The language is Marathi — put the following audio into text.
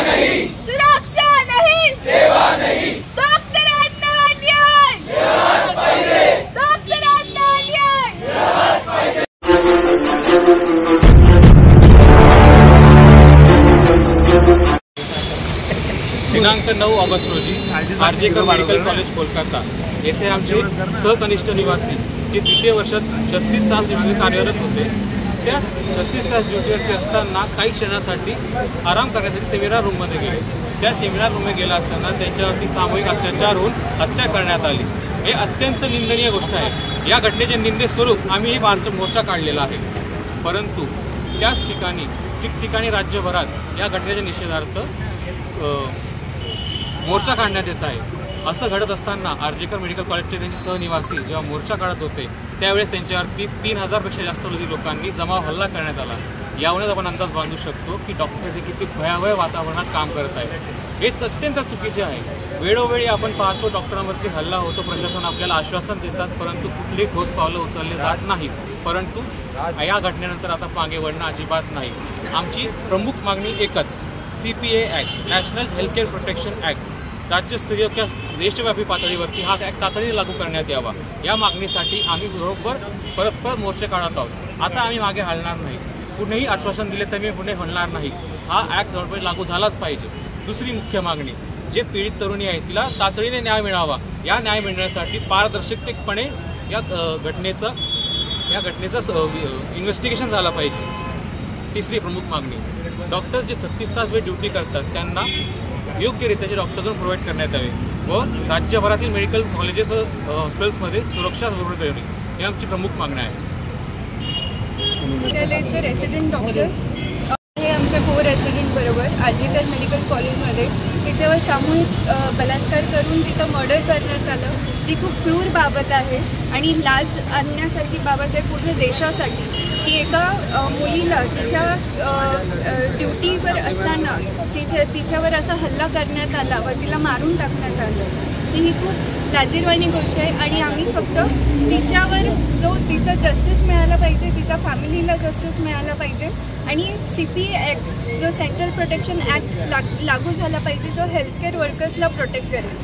नहीं, सुरक्षा नहीं, सेवा नहीं, डॉक्टरांना अन्याय, मिळालाच पाहिजे, डॉक्टरांना अन्याय, मिळालाच पाहिजे. दिनांक 9 ऑगस्ट रोजी आरजेकर मेडिकल कॉलेज कोलकाता येथे आमचे सहकनिष्ठ निवासी जे तृतीय वर्षात 36 तास ड्युटी कार्यरत होते, त्या 36 तास ड्युटीवरती असताना काही क्षणासाठी आराम करण्यासाठी सेमिनार रूममध्ये गेले. त्या सेमिनार रूममध्ये गेला असताना त्यांच्यावरती सामूहिक अत्याचार होऊन हत्या करण्यात आली. हे अत्यंत निंदनीय गोष्ट आहे. या घटनेचे निंदेस्वरूप आम्ही ही मोर्चा काढलेला आहे. परंतु त्याच ठिकाणी ठिकठिकाणी राज्यभरात या घटनेच्या निषेधार्थ मोर्चा काढण्यात येत आहे. असं घडत असताना आरजेकर मेडिकल कॉलेजचे त्यांचे सहनिवासी जेव्हा मोर्चा काढत होते त्यावेळेस त्यांच्यावरती 3000पेक्षा जास्त लोकांनी जमाव हल्ला करण्यात आला. यावरूनच आपण अंदाज बांधू शकतो की डॉक्टर्स हे किती भयावह वातावरणात काम करत आहेत. हेच अत्यंत चुकीचे आहे. वेळोवेळी आपण पाहतो डॉक्टरांवरती हल्ला होतो, प्रशासन आपल्याला आश्वासन देतात, परंतु कुठलीही ठोस पावलं उचलले जात नाहीत. परंतु या घटनेनंतर आता मागे वळणं अजिबात नाही. आमची प्रमुख मागणी एकच, CPA act, national healthcare protection act राज्यस्तरीय किंवा देशव्यापी पातळीवरती हा ॲक्ट तातडीने लागू करण्यात यावा. या मागणीसाठी आम्ही बरोबर परत मोर्चे काढत आहोत. आता आम्ही मागे हलणार नाही. कुणीही आश्वासन दिले तर मी पुढे हलणार नाही. हा ॲक्ट बरोबर लागू झालाच पाहिजे. दुसरी मुख्य मागणी, जे पीडित तरुणी आहे तिला तातडीने न्याय मिळावा. या न्याय मिळण्यासाठी पारदर्शकपणे या घटनेचं इन्व्हेस्टिगेशन झालं पाहिजे. तिसरी प्रमुख मागणी, डॉक्टर्स जे 36 तास वेळ ड्युटी करतात त्यांना योग्यरित्याचे डॉक्टर्स प्रोव्हाइड करण्यात यावे व राज्यभरातील मेडिकल कॉलेजेस हॉस्पिटल्समध्ये सुरक्षा सुरू ठेवणे ही आमची प्रमुख मागणी आहे. मेडिकलचे रेसिडेंट डॉक्टर्स हे आमच्या को रेसिडेंट बरोबर आरजेकर मेडिकल कॉलेजमध्ये तिच्यावर सामूहिक बलात्कार करून तिचं मर्डर करण्यात आलं. ती खूप क्रूर बाबत आहे आणि लाज आणण्यासारखी बाबत आहे पूर्ण देशासाठी की एका मुलीला तिच्या ड्युटीवर असताना तिच्यावर असा हल्ला करण्यात आला व तिला मारून टाकण्यात आलं. ही खूप लाजिरवाणी गोष्ट आहे आणि आम्ही फक्त तिच्यावर तिचा जस्टिस मिळाला पाहिजे, तिच्या फॅमिलीला जस्टिस मिळाला पाहिजे आणि CPA ॲक्ट जो सेंट्रल प्रोटेक्शन ॲक्ट लागू झाला पाहिजे जो हेल्थकेअर वर्कर्सला प्रोटेक्ट करेल.